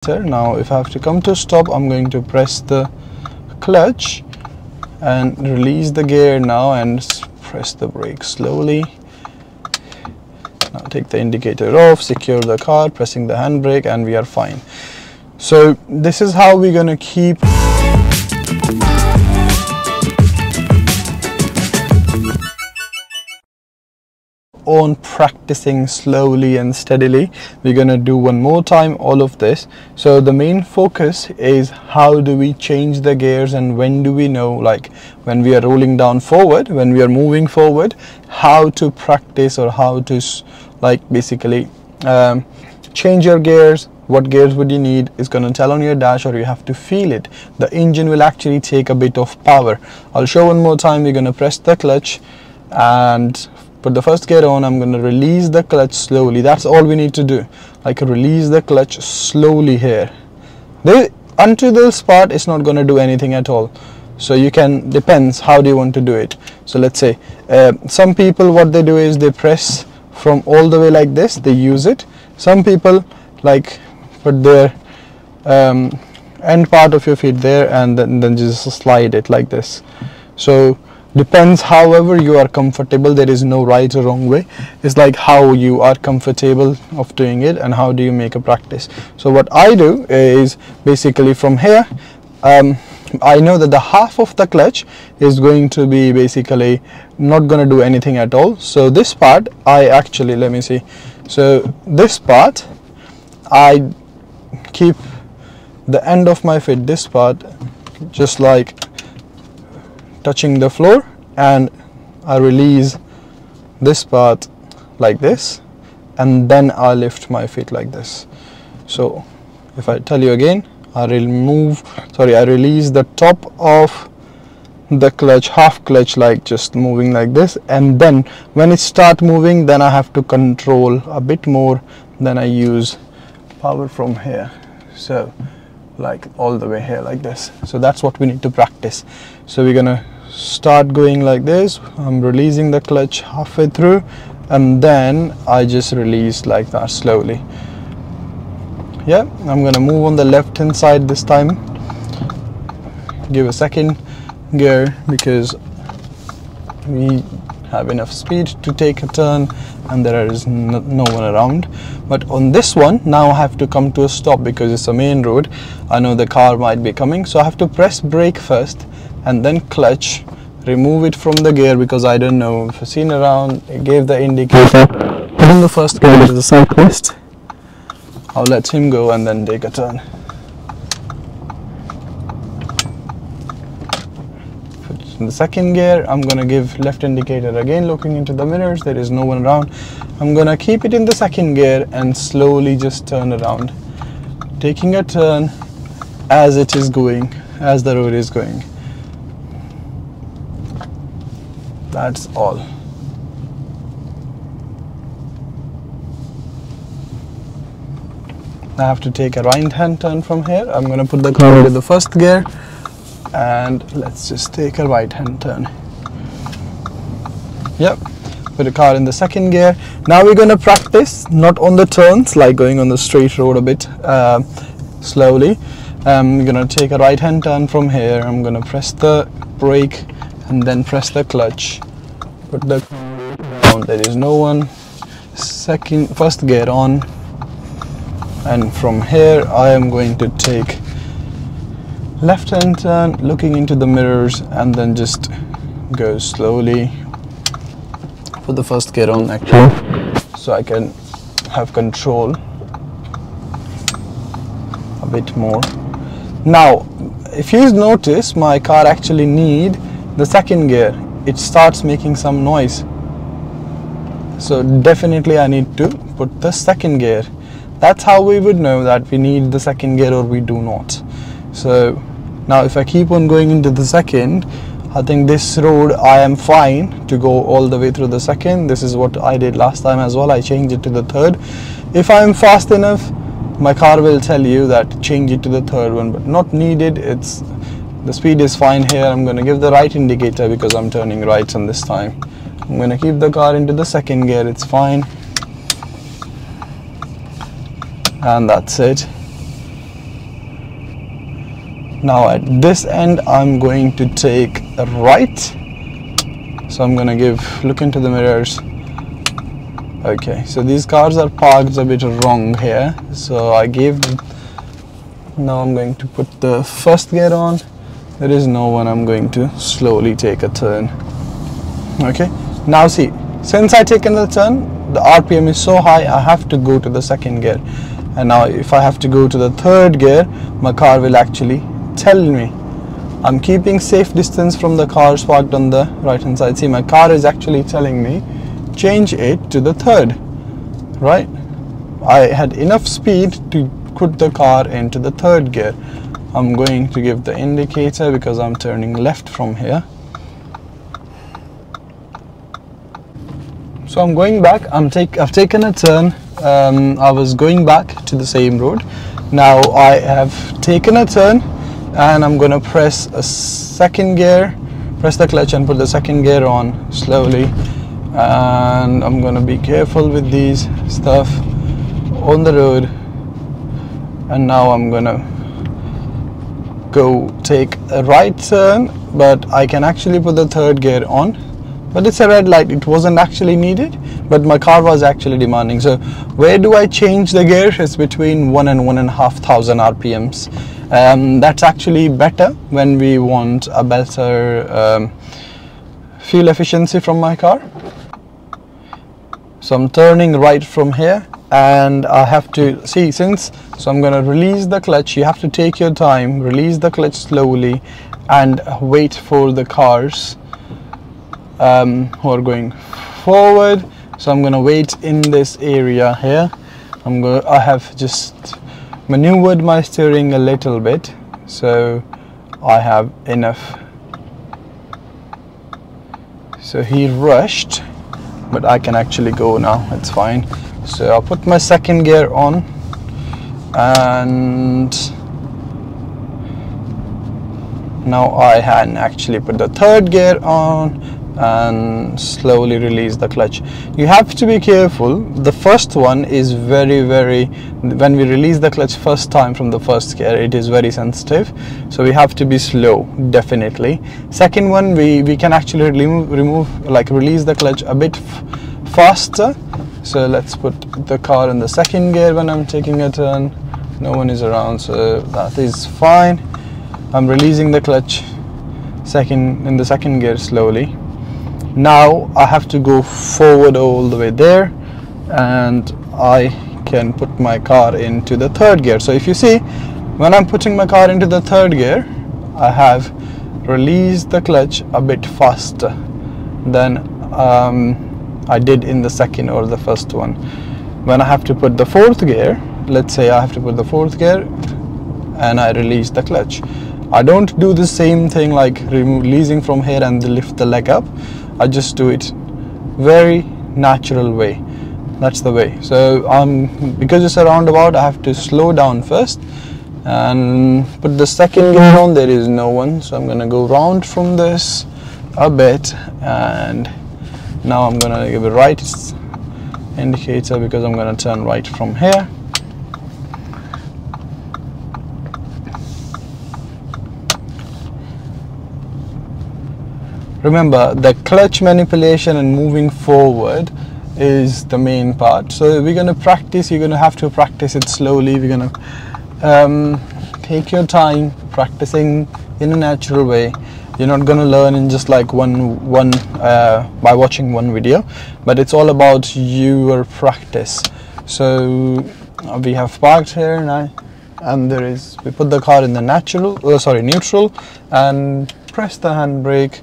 Now if I have to come to stop, I'm going to press the clutch and release the gear now and press the brake slowly. Now take the indicator off, secure the car, pressing the handbrake, and we are fine. So this is how we're gonna keep on practicing slowly and steadily. We're gonna do one more time all of this. So the main focus is how do we change the gears, and when do we know, like when we are rolling down forward, when we are moving forward, how to practice, or how to like basically change your gears. What gears would you need is going to tell on your dash, or you have to feel it. The engine will actually take a bit of power. I'll show one more time. We're going to press the clutch and put the first gear on. I'm going to release the clutch slowly. That's all we need to do, like release the clutch slowly here. Until this part, it's not going to do anything at all. So you can, depends how do you want to do it. So let's say some people, what they do is they press from all the way like this, they use it. Some people like put their end part of your feet there and then just slide it like this. So depends however you are comfortable. There is no right or wrong way. It's like how you are comfortable of doing it and how do you make a practice. So what I do is basically from here, I know that the half of the clutch is going to be basically not going to do anything at all. So this part I actually, let me see, so this part I keep the end of my feet, this part just like touching the floor, and I release this part like this, and then I lift my feet like this. So if I tell you again, I release the top of the clutch, half clutch, like just moving like this, and then when it start moving, then I have to control a bit more, then I use power from here, so like all the way here like this. So that's what we need to practice. So we're gonna start going like this. I'm releasing the clutch halfway through, and then I just release like that slowly. Yeah, I'm gonna move on the left hand side this time. Give a second gear because we have enough speed to take a turn and there is no one around. But on this one now I have to come to a stop because it's a main road. I know the car might be coming, so I have to press brake first and then clutch, remove it from the gear because I don't know if I've seen around. It gave the indicator, put in the first gear to the cyclist. I'll let him go and then take a turn. In the second gear, I'm gonna give left indicator again, looking into the mirrors. There is no one around. I'm gonna keep it in the second gear and slowly just turn around, taking a turn as it is going, as the road is going. That's all. I have to take a right hand turn from here. I'm gonna put the car into the first gear and let's just take a right hand turn. Yep, put the car in the second gear. Now we're gonna practice not on the turns, like going on the straight road a bit slowly. We're gonna take a right hand turn from here. I'm gonna press the brake and then press the clutch, put the car down. There is no one. First gear on, and from here I am going to take left hand turn, looking into the mirrors, and then just go slowly. Put the first gear on actually, so I can have control a bit more. Now if you notice, my car actually need the second gear. It starts making some noise, so definitely I need to put the second gear. That's how we would know that we need the second gear or we do not. So now if I keep on going into the second, I think this road I am fine to go all the way through the second. This is what I did last time as well. I changed it to the third. If I am fast enough, my car will tell you that change it to the third one, but not needed. It's the speed is fine here. I'm going to give the right indicator because I'm turning right on this time. I'm going to keep the car into the second gear. It's fine. And that's it. Now at this end I'm going to take a right, so I'm gonna look into the mirrors. Okay, so these cars are parked a bit wrong here, so now I'm going to put the first gear on. There is no one. I'm going to slowly take a turn. Okay, now see, since I taken the turn, the RPM is so high, I have to go to the second gear. And now if I have to go to the third gear, my car will actually tell me. I'm keeping safe distance from the cars parked on the right hand side. See, my car is actually telling me change it to the third, right? I had enough speed to put the car into the third gear. I'm going to give the indicator because I'm turning left from here. So I'm going back. I've taken a turn. I was going back to the same road. Now I have taken a turn and I'm gonna press a second gear, press the clutch and put the second gear on slowly. And I'm gonna be careful with these stuff on the road. And now I'm gonna go take a right turn, but I can actually put the third gear on. But it's a red light, it wasn't actually needed, but my car was actually demanding. So where do I change the gear? It's between 1 and 1,500 RPMs. That's actually better when we want a better fuel efficiency from my car. So I'm turning right from here and I have to see, so I'm going to release the clutch. You have to take your time, release the clutch slowly and wait for the cars who are going forward. So I'm going to wait in this area here. I have just maneuvered my steering a little bit, so I have enough. So he rushed, but I can actually go now, it's fine. So I'll put my second gear on and now I can actually put the third gear on and slowly release the clutch. You have to be careful. The first one is very, when we release the clutch first time from the first gear, it is very sensitive, so we have to be slow, definitely. Second one, we can actually release the clutch a bit faster. So let's put the car in the second gear when I'm taking a turn. No one is around, so that is fine. I'm releasing the clutch in the second gear slowly. Now I have to go forward all the way there and I can put my car into the third gear. So if you see, when I'm putting my car into the third gear, I have released the clutch a bit faster than I did in the second or the first one. When I have to put the fourth gear, let's say I have to put the fourth gear and I release the clutch. I don't do the same thing like releasing from here and lift the leg up. I just do it very natural way. That's the way. So because it's a roundabout, I have to slow down first and put the second gear on. There is no one, so I'm gonna go round from this a bit, and now I'm gonna give a right indicator because I'm gonna turn right from here. Remember, the clutch manipulation and moving forward is the main part. So we're going to practice. You're going to have to practice it slowly. We're going to take your time practicing in a natural way. You're not going to learn in just like by watching one video, but it's all about your practice. So we have parked here now, and we put the car in the neutral and press the handbrake,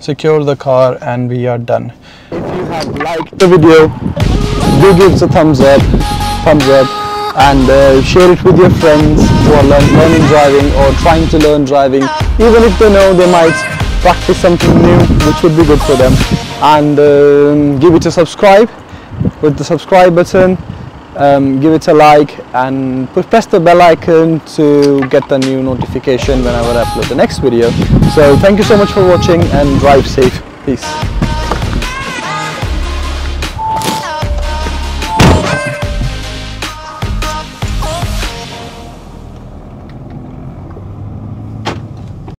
secure the car, and we are done. If you have liked the video, do give us a thumbs up and share it with your friends who are learning driving or trying to learn driving. Even if they know, they might practice something new which would be good for them. And give it a subscribe with the subscribe button. Give it a like and press the bell icon to get the new notification whenever I upload the next video. So thank you so much for watching and drive safe. Peace.